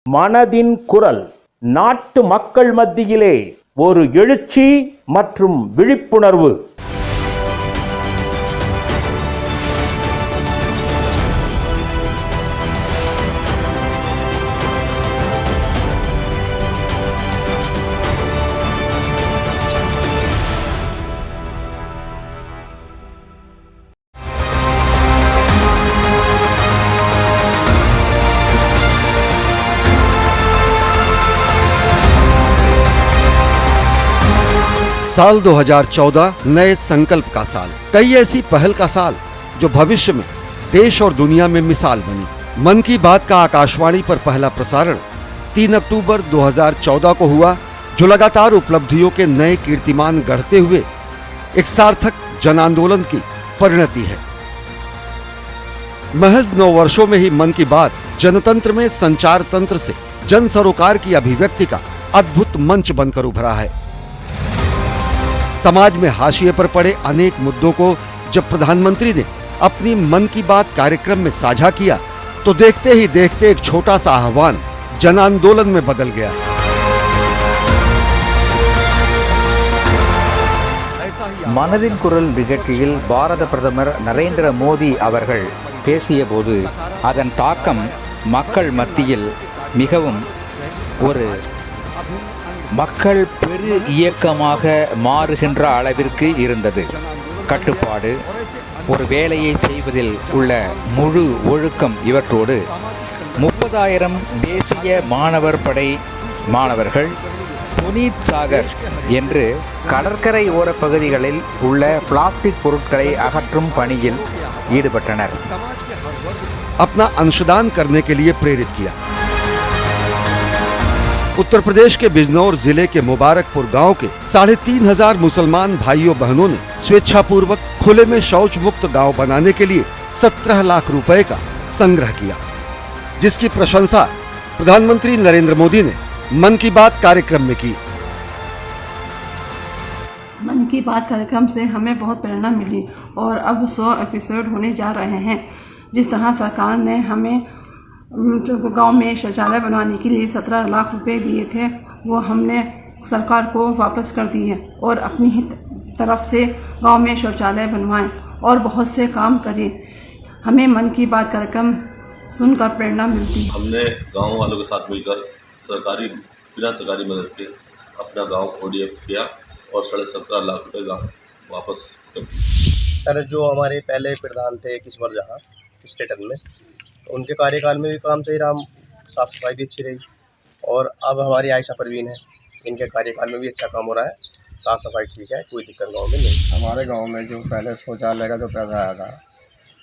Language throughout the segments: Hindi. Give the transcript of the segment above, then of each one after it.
மனதின் குரல் நாட்டு மக்கள் மத்தியிலே ஒரு எழுச்சி மற்றும் விழிப்புணர்வு. साल 2014 नए संकल्प का साल, कई ऐसी पहल का साल जो भविष्य में देश और दुनिया में मिसाल बनी। मन की बात का आकाशवाणी पर पहला प्रसारण 3 अक्टूबर 2014 को हुआ, जो लगातार उपलब्धियों के नए कीर्तिमान गढ़ते हुए एक सार्थक जन आंदोलन की परिणति है। महज 9 वर्षों में ही मन की बात जनतंत्र में संचार तंत्र से जन सरोकार की अभिव्यक्ति का अद्भुत मंच बनकर उभरा है। समाज में हाशिए पर पड़े अनेक मुद्दों को जब प्रधानमंत्री ने अपनी मन की बात कार्यक्रम में साझा किया, तो देखते ही देखते एक छोटा सा आह्वान जन आंदोलन में बदल गया। மனதின் குரல் நிகழ்ச்சியில் பாரத பிரதமர் நரேந்திர மோடி அவர்கள் பேசியபோது அதன் தாக்கம் மக்கள் மத்தியில் மிகவும் ஒரு மக்கள் பெரு இயக்கமாக மாறுகின்ற அளவிற்கு இருந்தது. கட்டுப்பாடு, ஒரு வேலையை செய்வதில் உள்ள முழு ஒழுக்கம், இவற்றோடு 30,000 தேசிய மாணவர் படை மாணவர்கள் புனித் சாகர் என்று கடற்கரை ஓர பகுதிகளில் உள்ள பிளாஸ்டிக் பொருட்களை அகற்றும் பணியில் ஈடுபட்டனர். अपना अंशदान करने के लिए प्रेरित किया। उत्तर प्रदेश के बिजनौर जिले के मुबारकपुर गांव के 3,500 मुसलमान भाइयों बहनों ने स्वेच्छापूर्वक खुले में शौच मुक्त गांव बनाने के लिए 17 लाख रुपए का संग्रह किया, जिसकी प्रशंसा प्रधानमंत्री नरेंद्र मोदी ने मन की बात कार्यक्रम में की। मन की बात कार्यक्रम से हमें बहुत प्रेरणा मिली और अब 100 एपिसोड होने जा रहे हैं। जिस तरह सरकार ने हमें गांव में शौचालय बनवाने के लिए 17 लाख रुपए दिए थे, वो हमने सरकार को वापस कर दिए और अपनी ही तरफ से गांव में शौचालय बनवाएं और बहुत से काम करें। हमें मन की बात कार्यक्रम सुनकर प्रेरणा मिलती है। हमने गांव वालों के साथ मिलकर सरकारी बिना सरकारी मदद के अपना गांव ODF किया और 17.5 लाख रुपए गाँव वापस कर दिए। सर, जो हमारे पहले प्रधान थे किस्मत जहाँ पिछले टर्म में, उनके कार्यकाल में भी काम सही रहा, साफ़ सफाई भी अच्छी रही, और अब हमारी आयशा परवीन है, इनके कार्यकाल में भी अच्छा काम हो रहा है, साफ़ सफाई ठीक है, कोई दिक्कत गांव में नहीं। हमारे गांव में जो पहले शौचालय का जो पैसा आया था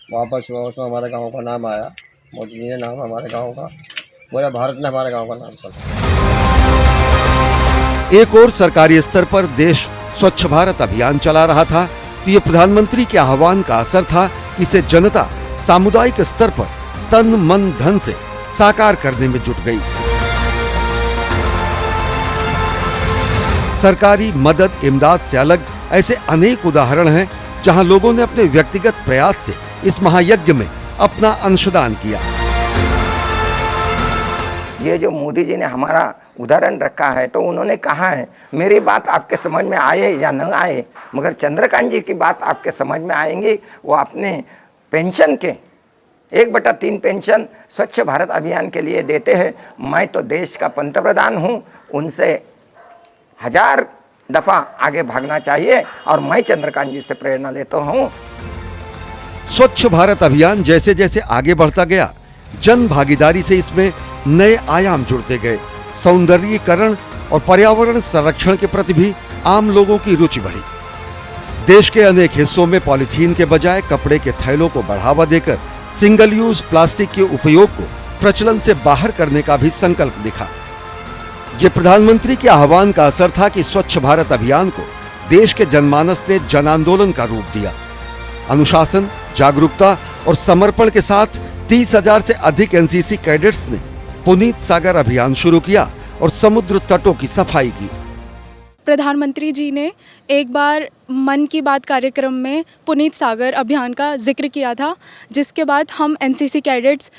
वापस हुआ, उसमें हमारे गांव का नाम आया, मोदी जी ने नाम हमारे गांव का, पूरे भारत ने हमारे गांव का नाम सुना। एक और सरकारी स्तर पर देश स्वच्छ भारत अभियान चला रहा था, तो ये प्रधानमंत्री के आह्वान का असर था कि इसे जनता सामुदायिक स्तर पर तन मन धन से साकार करने में जुट गई। सरकारी मदद इमदाद से अलग ऐसे अनेक उदाहरण हैं जहां लोगों ने अपने व्यक्तिगत प्रयास से इस महायज्ञ में अपना अंशदान किया। ये जो मोदी जी ने हमारा उदाहरण रखा है, तो उन्होंने कहा है मेरी बात आपके समझ में आए या न आए, मगर चंद्रकांत जी की बात आपके समझ में आएंगी। वो अपने पेंशन के 1/3 पेंशन स्वच्छ भारत अभियान के लिए देते हैं। मैं तो देश का पंतप्रधान हूँ, उनसे 1000 दफ़ा आगे भागना चाहिए और मैं चंद्रकांत जी से प्रेरणा लेता हूँ। स्वच्छ भारत अभियान जैसे जैसे आगे बढ़ता गया, जन भागीदारी से इसमें नए आयाम जुड़ते गए। सौंदर्यीकरण और पर्यावरण संरक्षण के प्रति भी आम लोगों की रुचि बढ़ी। देश के अनेक हिस्सों में पॉलीथीन के बजाय कपड़े के थैलों को बढ़ावा देकर सिंगल यूज प्लास्टिक के उपयोग को प्रचलन से बाहर करने का भी संकल्प दिखा। ये प्रधानमंत्री के आह्वान का असर था कि स्वच्छ भारत अभियान को देश के जनमानस ने जन आंदोलन का रूप दिया। अनुशासन, जागरूकता और समर्पण के साथ 30,000 से अधिक NCC कैडेट्स ने पुनीत सागर अभियान शुरू किया और समुद्र तटों की सफाई की। प्रधानमंत्री जी ने एक बार मन की बात कार्यक्रम में पुनीत सागर अभियान का जिक्र किया था, जिसके बाद हम NCC कैडेट्स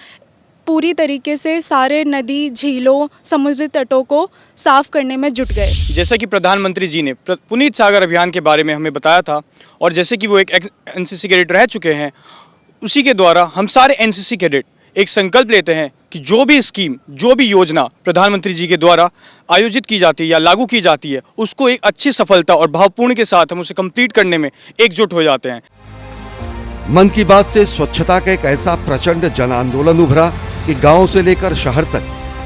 पूरी तरीके से सारे नदी, झीलों, समुद्री तटों को साफ करने में जुट गए। जैसा कि प्रधानमंत्री जी ने पुनीत सागर अभियान के बारे में हमें बताया था और जैसे कि वो एक एनसीसी कैडेट रह चुके हैं, उसी के द्वारा हम सारे एनसीसी कैडेट एक संकल्प लेते हैं कि जो भी स्कीम, जो भी योजना प्रधानमंत्री जी के द्वारा आयोजित की जाती है या लागू की जाती है, उसको एक अच्छी सफलता और भावपूर्ण के साथ हम उसे कंप्लीट करने में एकजुट हो जाते हैं। मन की बात से स्वच्छता का एक ऐसा प्रचंड जन आंदोलन उभरा कि गांव से लेकर शहर तक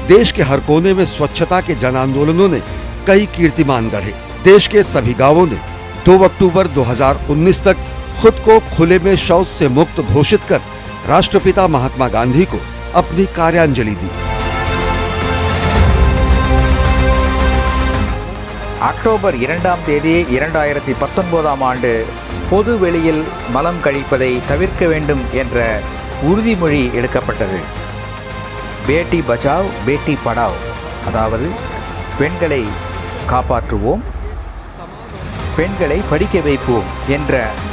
देश के हर कोने में स्वच्छता के जन आंदोलनों ने कई कीर्तिमान गढ़े। देश के सभी गांवों ने 2 अक्टूबर 2019 तक खुद को खुले में शौच से मुक्त घोषित कर राष्ट्रपिता महात्मा गांधी को अपनी कार्यांजलि दी। அக்டோபர் 2ஆம் தேதி 2019ஆம் ஆண்டு பொது வெளியில் மலம் கழிப்பதை தவிர்க்க வேண்டும் என்ற உறுதிமொழி எடுக்கப்பட்டது. பேட்டி பச்சாவ் பேட்டி படாவ், அதாவது பெண்களை காப்பாற்றுவோம், பெண்களை படிக்க வைப்போம் என்ற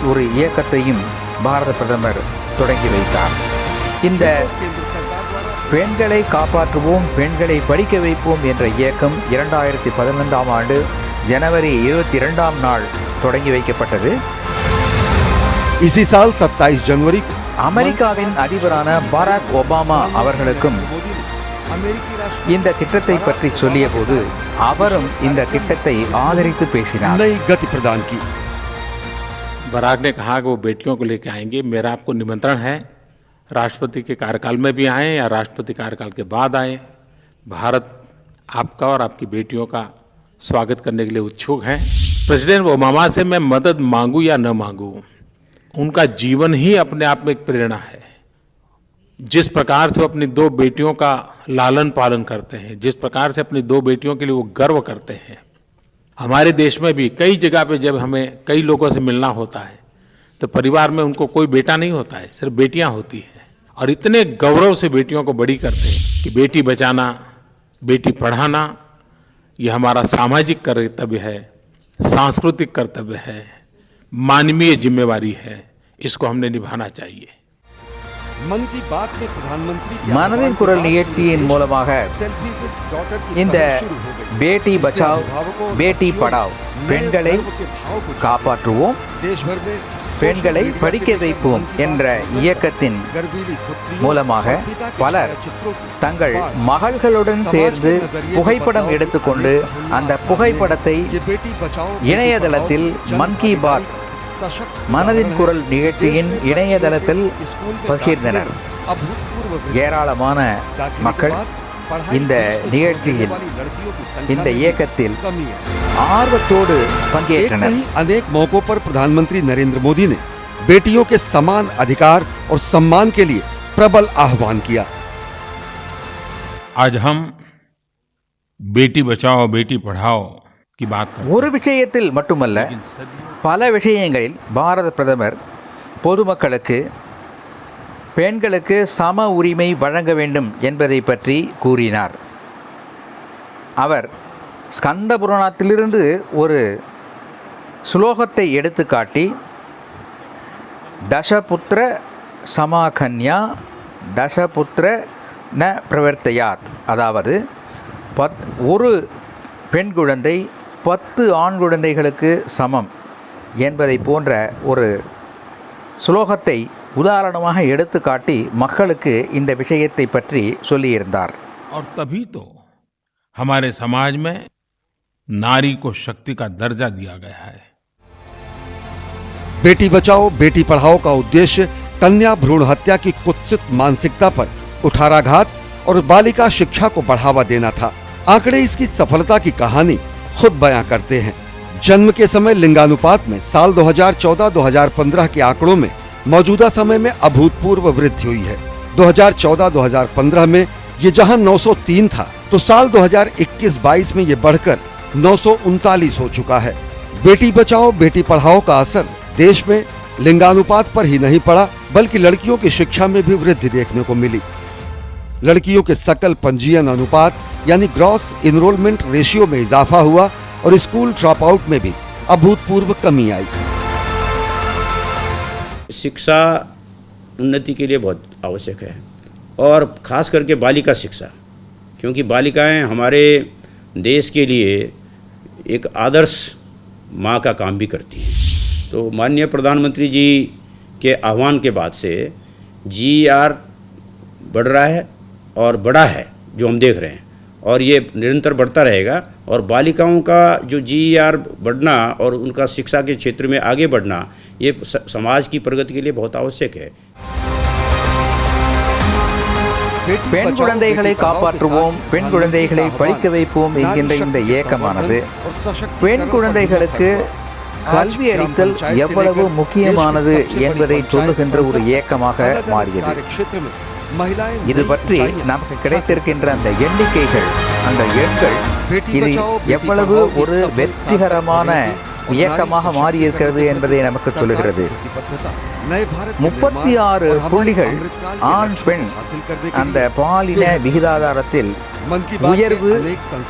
ஒரு இயக்கத்தையும் பாரத பிரதமர் தொடங்கி வைத்தார். இந்த பெண்களை காப்பாற்றுவோம், பெண்களை படிக்க வைப்போம் என்ற இயக்கம் 2015ஆம் ஆண்டு ஜனவரி 22ஆம் நாள் தொடங்கி வைக்கப்பட்டது. इसी साल 27 जनवरी को அமெரிக்காவின் அதிபரான பராக் ஒபாமா அவர்களுக்கும் இந்த திட்டத்தை பற்றி சொல்லிய போது அவரும் இந்த திட்டத்தை ஆதரித்து பேசினார். नई गति प्रदान की। बराक ने कहा कि वो बेटियों को लेकर आएंगे। मेरा आपको निमंत्रण है, राष्ट्रपति के कार्यकाल में भी आए या राष्ट्रपति कार्यकाल के बाद आए, भारत आपका और आपकी बेटियों का स्वागत करने के लिए उत्सुक है। प्रेसिडेंट ओबामा से मैं मदद मांगूं या न मांगूं, उनका जीवन ही अपने आप में एक प्रेरणा है। जिस प्रकार से वो अपनी 2 बेटियों का लालन पालन करते हैं, जिस प्रकार से अपनी 2 बेटियों के लिए वो गर्व करते हैं, हमारे देश में भी कई जगह पे जब हमें कई लोगों से मिलना होता है तो परिवार में उनको कोई बेटा नहीं होता है, सिर्फ बेटियां होती हैं, और इतने गौरव से बेटियों को बड़ी करते हैं कि बेटी बचाना, बेटी पढ़ाना ये हमारा सामाजिक कर्तव्य है, सांस्कृतिक कर्तव्य है, मानवीय जिम्मेवारी है। इसको हमने निभाना चाहिए। मन की बात में प्रधानमंत्री மனதின் குரல் நிகழ்ச்சியின் மூலமாக இந்த பேட்டி பச்சாவ் பேட்டி படாவ், பெண்களை காப்பாற்றுவோம், பெண்களை படிக்க வைப்போம் என்ற இயக்கத்தின் மூலமாக பலர் தங்கள் மகள்களுடன் சேர்ந்து புகைப்படம் எடுத்துக்கொண்டு அந்த புகைப்படத்தை இணையதளத்தில் மன் கி பாத் மனதின் குரல் நிகழ்ச்சியின் இணையதளத்தில் பகிர்ந்தனர். ஏராளமான மக்கள் இந்த நிகழ்ச்சியில், இந்த இயக்கத்தில் ஆர்வத்தோடு பங்கேற்றனர். अनेक मौकों पर प्रधानमंत्री नरेंद्र मोदी ने बेटियों के समान अधिकार और सम्मान के लिए प्रबल आह्वान किया। आज हम बेटी बचाओ बेटी पढ़ाओ की बात करते हैं। ஒரு விஷயத்தில் மட்டுமல்ல, பல விஷயங்களில் பாரத பிரதமர் பொதுமக்களுக்கு பெண்களுக்கு சம உரிமை வழங்க வேண்டும் என்பதை பற்றி கூறினார். அவர் ஸ்கந்த புராணத்திலிருந்து ஒரு ஸ்லோகத்தை எடுத்துக்காட்டி, தசபுத்திர சமாகன்யா தசபுத்திர ந பிரவர்த்தையாத், அதாவது ஒரு பெண் குழந்தை 10 ஆண் குழந்தைகளுக்கு சமம் என்பதை போன்ற ஒரு ஸ்லோகத்தை உதாரணமாக எடுத்துக்காட்டி மக்களுக்கு இந்த விஷயத்தை பற்றி சொல்லியிருந்தார். और तभी तो हमारे समाज में नारी को शक्ति का दर्जा दिया गया है। बेटी बचाओ बेटी पढ़ाओ का उद्देश्य कन्या भ्रूण हत्या की कुत्सित मानसिकता पर कुठाराघात और बालिका शिक्षा को बढ़ावा देना था। आंकड़े इसकी सफलता की कहानी खुद बयां करते हैं। जन्म के समय लिंगानुपात में साल 2014-2015 के आंकड़ों में मौजूदा समय में अभूतपूर्व वृद्धि हुई है। 2014-2015 में ये जहां 903 था, तो साल 2021-22 में ये बढ़कर 939 हो चुका है। बेटी बचाओ बेटी पढ़ाओ का असर देश में लिंगानुपात पर ही नहीं पड़ा, बल्कि लड़कियों की शिक्षा में भी वृद्धि देखने को मिली। लड़कियों के सकल पंजीयन अनुपात यानी ग्रॉस इनरोलमेंट रेशियो में इजाफा हुआ और स्कूल ड्रॉप आउट में भी अभूतपूर्व कमी आई। शिक्षा उन्नति के लिए बहुत आवश्यक है और ख़ास करके बालिका शिक्षा, क्योंकि बालिकाएं हमारे देश के लिए एक आदर्श माँ का काम भी करती हैं। तो माननीय प्रधानमंत्री जी के आह्वान के बाद से GER बढ़ रहा है और बड़ा है, जो हम देख रहे हैं, और ये निरंतर बढ़ता रहेगा। और बालिकाओं का जो GER बढ़ना और उनका शिक्षा के क्षेत्र में आगे बढ़ना, ये समाज की प्रगति के लिए बहुत आवश्यक है। பெண் குழந்தைகளை காப்பாற்றுவோம், பெண் குழந்தைகளை படிக்க வைப்போம் என்கின்ற இந்த இயக்கமானது பெண் குழந்தைகளுக்கு கல்வி அளித்தல் எவ்வளவு முக்கியமானது என்பதை சொல்லுகின்ற ஒரு இயக்கமாக மாறியது. இது பற்றி நமக்கு கிடைத்திருக்கின்ற அந்த எண்ணிக்கைகள், அந்த எண்கள் இது எவ்வளவு ஒரு வெற்றிகரமான இயக்கமாக மாறியிருக்கிறது என்பதை நமக்கு சொல்லுகிறது. 36 புள்ளிகள் ஆண் பெண் அந்த பாலின விகிதாதாரத்தில் உயர்வு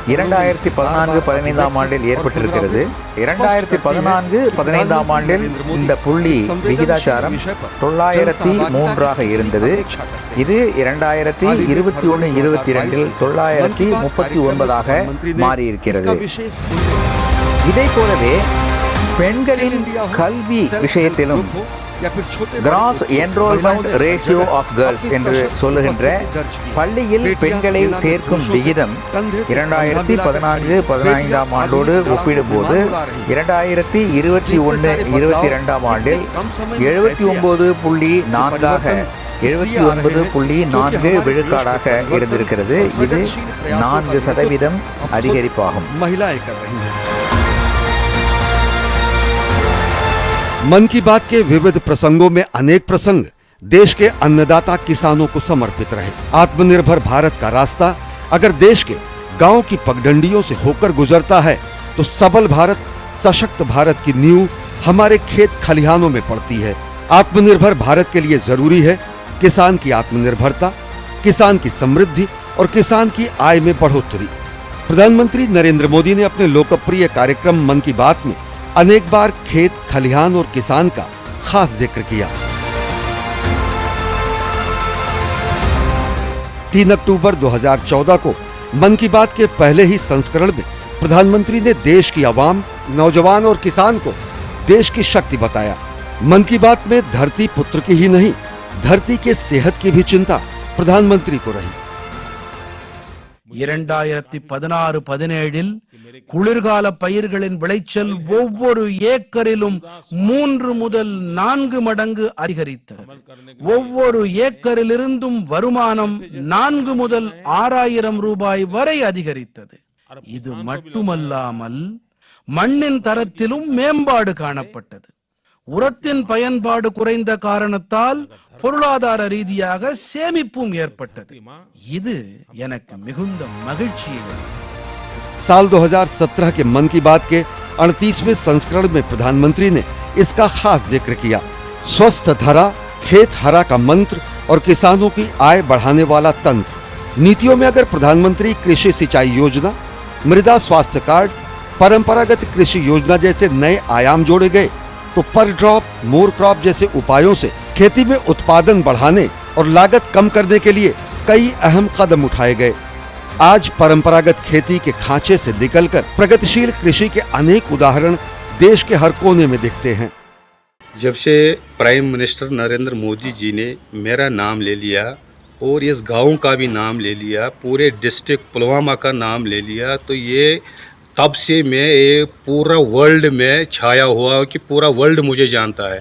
2014-15 ஆண்டில் ஏற்பட்டிருக்கிறது. 2014-15 ஆண்டில் இந்த புள்ளி விகிதாச்சாரம் 903 இருந்தது. இது 2021-22 939 மாறியிருக்கிறது. இதை போலவே பெண்களின் கல்வி விஷயத்திலும் gross enrolment ratio of girls என்று சொல்லுகின்ற பள்ளியில் பெண்களை சேர்க்கும் விகிதம் 2014-15 ஆண்டோடு ஒப்பிடும்போது 2021-22 ஆண்டில் 79.4 79.4 விழுக்காடாக இருந்திருக்கிறது. இது 4% அதிகரிப்பாகும். मन की बात के विविध प्रसंगों में अनेक प्रसंग देश के अन्नदाता किसानों को समर्पित रहे। आत्मनिर्भर भारत का रास्ता अगर देश के गांव की पगडंडियों से होकर गुजरता है तो सबल भारत, सशक्त भारत की नींव हमारे खेत खलिहानों में पड़ती है। आत्मनिर्भर भारत के लिए जरूरी है किसान की आत्मनिर्भरता, किसान की समृद्धि और किसान की आय में बढ़ोतरी। प्रधानमंत्री नरेंद्र मोदी ने अपने लोकप्रिय कार्यक्रम मन की बात में अनेक बार खेत खलिहान और किसान का खास जिक्र किया। 3 अक्टूबर 2014 को मन की बात के पहले ही संस्करण में प्रधानमंत्री ने देश की आवाम, नौजवान और किसान को देश की शक्ति बताया। मन की बात में धरती पुत्र की ही नहीं, धरती के सेहत की भी चिंता प्रधानमंत्री को रही। 2016-17 குளிர்கால பயிர்களின் விளைச்சல் ஒவ்வொரு ஏக்கரிலும் 3 முதல் 4 மடங்கு அதிகரித்தது. ஒவ்வொரு ஏக்கரிலிருந்தும் வருமானம் 4 முதல் 6000 ரூபாய் வரை அதிகரித்தது. இது மட்டுமல்லாமல் மண்ணின் தரத்திலும் மேம்பாடு காணப்பட்டது. உரத்தின் பயன்பாடு குறைந்த காரணத்தால் பொருளாதார ரீதியாக சேமிப்பும் ஏற்பட்டது. இது எனக்கு மிகுந்த மகிழ்ச்சியை. साल 2017 के मन की बात के 38वें संस्करण में प्रधानमंत्री ने इसका खास जिक्र किया। स्वस्थ धरा, खेत हरा का मंत्र और किसानों की आय बढ़ाने वाला तंत्र। नीतियों में अगर प्रधानमंत्री कृषि सिंचाई योजना, मृदा स्वास्थ्य कार्ड, परंपरागत कृषि योजना जैसे नए आयाम जोड़े गए तो पर ड्रॉप, मोर क्रॉप जैसे उपायों से खेती में उत्पादन बढ़ाने और लागत कम करने के लिए कई अहम कदम उठाए गए। आज परंपरागत खेती के खांचे से निकलकर प्रगतिशील कृषि के अनेक उदाहरण देश के हर कोने में दिखते हैं। जब से प्राइम मिनिस्टर नरेंद्र मोदी जी ने मेरा नाम ले लिया और इस गांव का भी नाम ले लिया, पूरे डिस्ट्रिक्ट पुलवामा का नाम ले लिया, तो ये तब से मैं ये पूरा वर्ल्ड में छाया हुआ कि पूरा वर्ल्ड मुझे जानता है।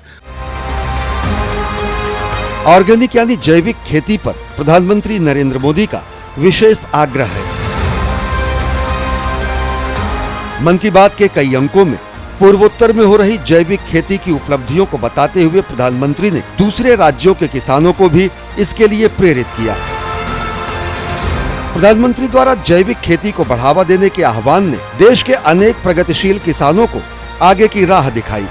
ऑर्गेनिक यानी जैविक खेती पर प्रधानमंत्री नरेंद्र मोदी का विशेष आग्रह है। मन की बात के कई अंकों में पूर्वोत्तर में हो रही जैविक खेती की उपलब्धियों को बताते हुए प्रधानमंत्री ने दूसरे राज्यों के किसानों को भी इसके लिए प्रेरित किया। प्रधानमंत्री द्वारा जैविक खेती को बढ़ावा देने के आह्वान ने देश के अनेक प्रगतिशील किसानों को आगे की राह दिखाई।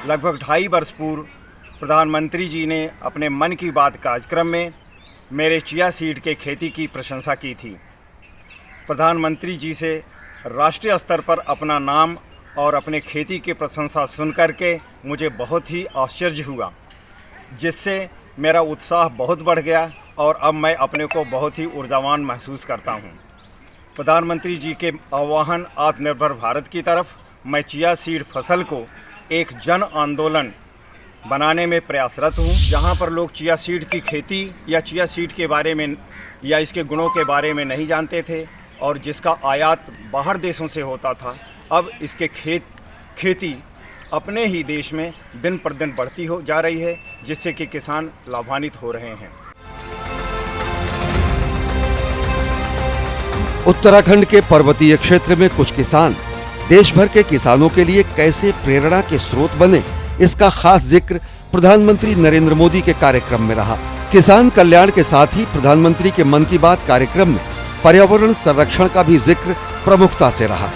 लगभग 2.5 वर्ष पूर्व प्रधानमंत्री जी ने अपने मन की बात कार्यक्रम में मेरे चिया सीड के खेती की प्रशंसा की थी। प्रधानमंत्री जी से राष्ट्रीय स्तर पर अपना नाम और अपने खेती की प्रशंसा सुन करके मुझे बहुत ही आश्चर्य हुआ, जिससे मेरा उत्साह बहुत बढ़ गया और अब मैं अपने को बहुत ही ऊर्जावान महसूस करता हूँ। प्रधानमंत्री जी के आह्वान आत्मनिर्भर भारत की तरफ मैं चिया सीड फसल को एक जन आंदोलन बनाने में प्रयासरत हूँ, जहाँ पर लोग चिया सीड की खेती या चिया सीड के बारे में या इसके गुणों के बारे में नहीं जानते थे और जिसका आयात बाहर देशों से होता था। अब इसके खेती अपने ही देश में दिन पर दिन बढ़ती हो जा रही है, जिससे कि किसान लाभान्वित हो रहे हैं। उत्तराखंड के पर्वतीय क्षेत्र में कुछ किसान देश भर के किसानों के लिए कैसे प्रेरणा के स्रोत बने, इसका खास जिक्र प्रधानमंत्री नरेंद्र मोदी के कार्यक्रम में रहा। किसान कल्याण के साथ ही प्रधानमंत्री के मन की बात कार्यक्रम में पर्यावरण संरक्षण का भी जिक्र प्रमुखता से रहा।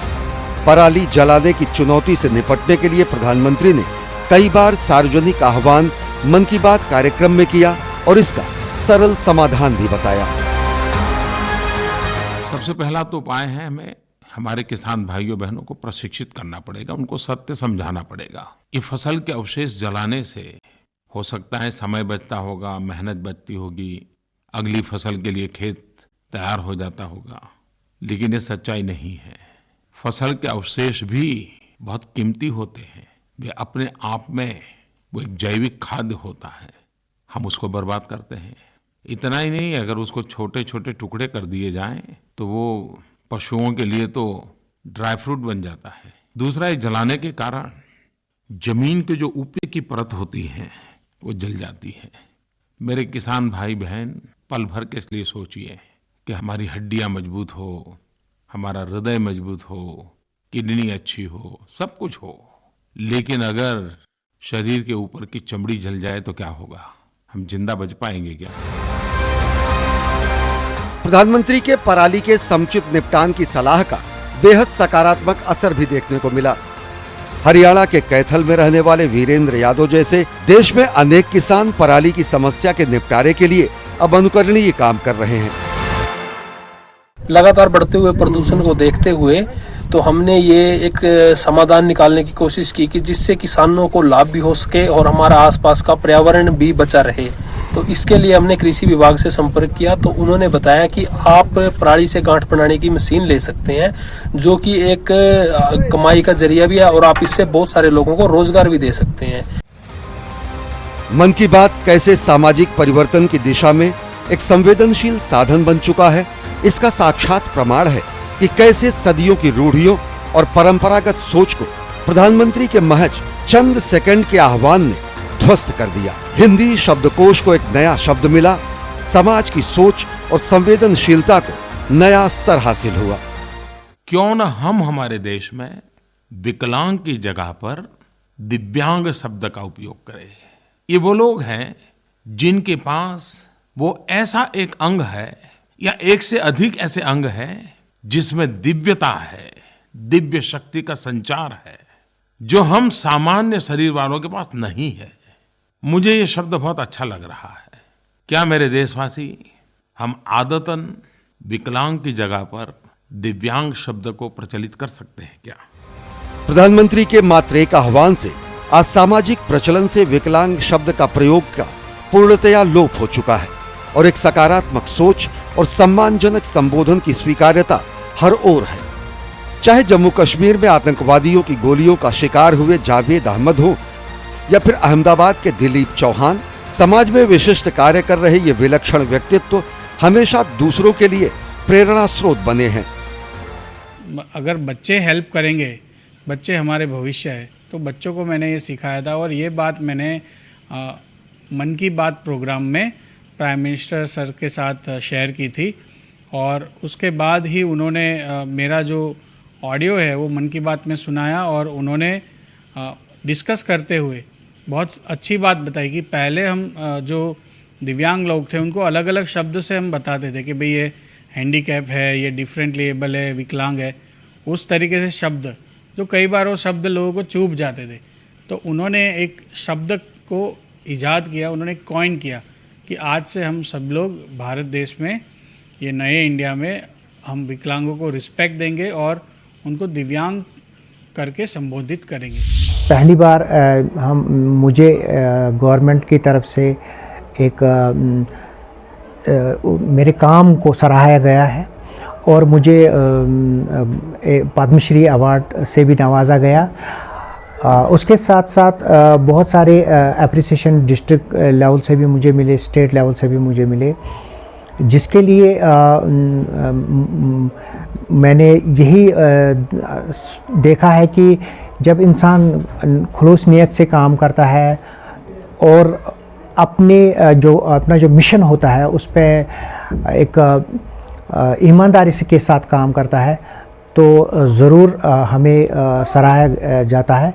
पराली जलाने की चुनौती से निपटने के लिए प्रधानमंत्री ने कई बार सार्वजनिक आह्वान मन की बात कार्यक्रम में किया और इसका सरल समाधान भी बताया। सबसे पहला तो उपाय है, हमें हमारे किसान भाइयों बहनों को प्रशिक्षित करना पड़ेगा, उनको सत्य समझाना पड़ेगा। ये फसल के अवशेष जलाने से हो सकता है समय बचता होगा, मेहनत बचती होगी, अगली फसल के लिए खेत तैयार हो जाता होगा, लेकिन ये सच्चाई नहीं है। फसल के अवशेष भी बहुत कीमती होते हैं, वे अपने आप में वो एक जैविक खाद्य होता है, हम उसको बर्बाद करते हैं। इतना ही नहीं, अगर उसको छोटे छोटे टुकड़े कर दिए जाएं तो वो पशुओं के लिए तो ड्राई फ्रूट बन जाता है। दूसरा, ये जलाने के कारण जमीन के जो ऊपर की परत होती है वो जल जाती है। मेरे किसान भाई बहन पल भर के लिए सोचिए कि हमारी हड्डियां मजबूत हो, हमारा हृदय मजबूत हो, किडनी अच्छी हो, सब कुछ हो, लेकिन अगर शरीर के ऊपर की चमड़ी जल जाए तो क्या होगा? हम जिंदा बच पाएंगे क्या? प्रधानमंत्री के पराली के समुचित निपटान की सलाह का बेहद सकारात्मक असर भी देखने को मिला। हरियाणा के कैथल में रहने वाले वीरेंद्र यादव जैसे देश में अनेक किसान पराली की समस्या के निपटारे के लिए अब अनुकरणीय काम कर रहे हैं। लगातार बढ़ते हुए प्रदूषण को देखते हुए तो हमने ये एक समाधान निकालने की कोशिश की कि जिससे किसानों को लाभ भी हो सके और हमारा आसपास का पर्यावरण भी बचा रहे। तो इसके लिए हमने कृषि विभाग से संपर्क किया, तो उन्होंने बताया कि आप पराली से गांठ बनाने की मशीन ले सकते हैं, जो कि एक कमाई का जरिया भी है और आप इससे बहुत सारे लोगों को रोजगार भी दे सकते हैं। मन की बात कैसे सामाजिक परिवर्तन की दिशा में एक संवेदनशील साधन बन चुका है, इसका साक्षात प्रमाण है कि कैसे सदियों की रूढ़ियों और परंपरागत सोच को प्रधानमंत्री के महज चंद सेकंड के आह्वान ने ध्वस्त कर दिया। हिंदी शब्दकोश को एक नया शब्द मिला, समाज की सोच और संवेदनशीलता को नया स्तर हासिल हुआ। क्यों न हम हमारे देश में विकलांग की जगह पर दिव्यांग शब्द का उपयोग करें। ये वो लोग हैं जिनके पास वो ऐसा एक अंग है या एक से अधिक ऐसे अंग हैं जिसमें दिव्यता है, दिव्य शक्ति का संचार है, जो हम सामान्य शरीर वालों के पास नहीं है। मुझे ये शब्द बहुत अच्छा लग रहा है। क्या मेरे देशवासी, हम आदतन विकलांग की जगह पर दिव्यांग शब्द को प्रचलित कर सकते हैं क्या? प्रधानमंत्री के मात्र एक आह्वान से आज सामाजिक प्रचलन से विकलांग शब्द का प्रयोग का पूर्णतया लोप हो चुका है और एक सकारात्मक सोच और सम्मानजनक संबोधन की स्वीकार्यता हर ओर है। चाहे जम्मू कश्मीर में आतंकवादियों की गोलियों का शिकार हुए जावेद अहमद हो या फिर अहमदाबाद के दिलीप चौहान, समाज में विशिष्ट कार्य कर रहे ये विलक्षण व्यक्तित्व हमेशा दूसरों के लिए प्रेरणा स्रोत बने हैं। अगर बच्चे हेल्प करेंगे, बच्चे हमारे भविष्य है, तो बच्चों को मैंने ये सिखाया था और ये बात मैंने मन की बात प्रोग्राम में प्राइम मिनिस्टर सर के साथ शेयर की थी और उसके बाद ही उन्होंने मेरा जो ऑडियो है वो मन की बात में सुनाया और उन्होंने डिस्कस करते हुए बहुत अच्छी बात बताई कि पहले हम जो दिव्यांग लोग थे उनको अलग अलग शब्द से हम बताते थे कि भाई ये हैंडीकैप है, ये डिफरेंटली एबल है, विकलांग है, उस तरीके से शब्द जो कई बार वो शब्द लोगों को चूभ जाते थे। तो उन्होंने एक शब्द को ईजाद किया, उन्होंने कॉइन किया कि आज से हम सब लोग भारत देश में, ये नए इंडिया में, हम विकलांगों को रिस्पेक्ट देंगे और उनको दिव्यांग करके संबोधित करेंगे। पहली बार मुझे गवर्नमेंट की तरफ से एक मेरे काम को सराहा गया है और मुझे पद्मश्री अवार्ड से भी नवाजा गया। उसके साथ साथ बहुत सारे एप्रिसिएशन डिस्ट्रिक्ट लेवल से भी मुझे मिले, स्टेट लेवल से भी मुझे मिले, जिसके लिए मैंने यही देखा है कि जब इंसान खुलूस नियत से काम करता है और अपना जो मिशन होता है उस पर एक ईमानदारी के साथ काम करता है तो ज़रूर हमें सराहा जाता है।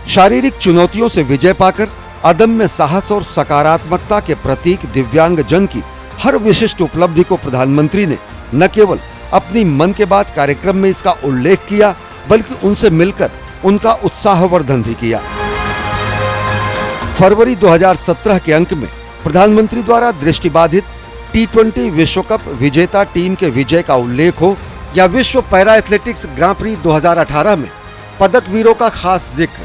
शारीरिक चुनौतियों से विजय पाकर अदम्य साहस और सकारात्मकता के प्रतीक दिव्यांग जन की हर विशिष्ट उपलब्धि को प्रधानमंत्री ने न केवल अपनी मन की बात कार्यक्रम में इसका उल्लेख किया बल्कि उनसे मिलकर उनका उत्साहवर्धन भी किया। फरवरी 2017 के अंक में प्रधानमंत्री द्वारा दृष्टिबाधित T20 विश्व कप विजेता टीम के विजय का उल्लेख हो या विश्व पैरा एथलेटिक्स ग्रां प्री 2018 में पदक वीरों का खास जिक्र,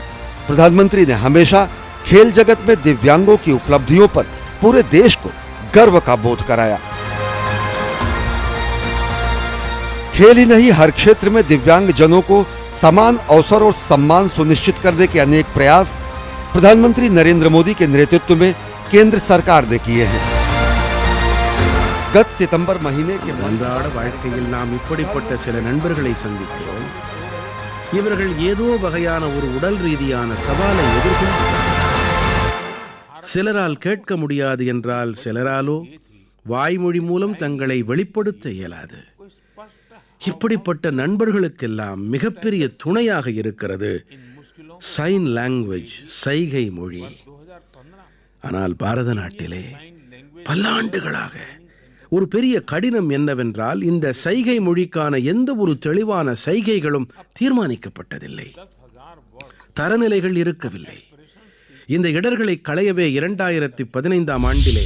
प्रधानमंत्री ने हमेशा खेल जगत में दिव्यांगों की उपलब्धियों पर पूरे देश को गर्व का बोध कराया। खेल ही नहीं, हर क्षेत्र में दिव्यांग जनों को समान अवसर और सम्मान सुनिश्चित करने के अनेक प्रयास प्रधानमंत्री नरेंद्र मोदी के नेतृत्व में केंद्र सरकार ने किए हैं। गत सितंबर महीने के அன்றாட வாழ்க்கையில் நாம் இப்படிப்பட்ட சில நண்பர்களை சந்திக்கிறோம். இவர்கள் ஏதோ வகையான ஒரு உடல் ரீதியான சவாலை எதிர்கொள்கிறார்கள். சிலரால் கேட்க முடியாது என்றால் சிலராலோ வாய்மொழி மூலம் தங்களை வெளிப்படுத்த இயலாது. இப்படிப்பட்ட நண்பர்களுக்கெல்லாம் மிகப்பெரிய துணையாக இருக்கிறது சைன் லாங்குவேஜ், சைகை மொழி. ஆனால் பாரத நாட்டிலே பல்லாண்டுகளாக ஒரு பெரிய கடினம் என்னவென்றால் இந்த சைகை மொழிக்கான எந்த ஒரு தெளிவான சைகைகளும் தீர்மானிக்கப்பட்டதில்லை, தரநிலைகள் இருக்கவில்லை. இந்த இடர்களை களையவே 2015ஆம் ஆண்டிலே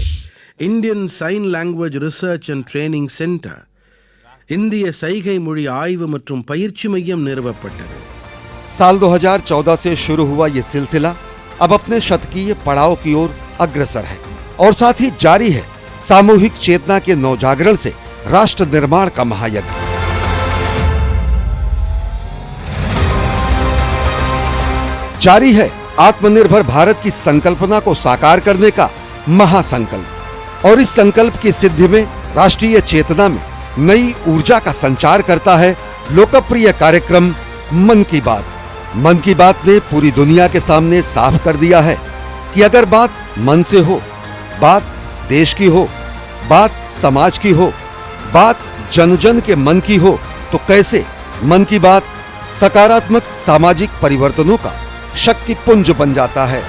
Indian sign language research and training centre, இந்திய சைகை மொழி ஆய்வு மற்றும் பயிற்சி மையம் நிறுவப்பட்டது। साल 2014 से शुरू हुआ ये सिलसिला अब अपने शतकीय पड़ाव की ओर अग्रसर है और साथ ही जारी है सामूहिक चेतना के नवजागरण से राष्ट्र निर्माण का महायज्ञ। जारी है आत्मनिर्भर भारत की संकल्पना को साकार करने का महासंकल्प और इस संकल्प की सिद्धि में राष्ट्रीय चेतना में नई ऊर्जा का संचार करता है लोकप्रिय कार्यक्रम मन की बात। मन की बात ने पूरी दुनिया के सामने साफ कर दिया है कि अगर बात मन से हो, बात देश की हो, बात समाज की हो, बात जन जन के मन की हो, तो कैसे मन की बात सकारात्मक सामाजिक परिवर्तनों का शक्ति पुंज बन जाता है।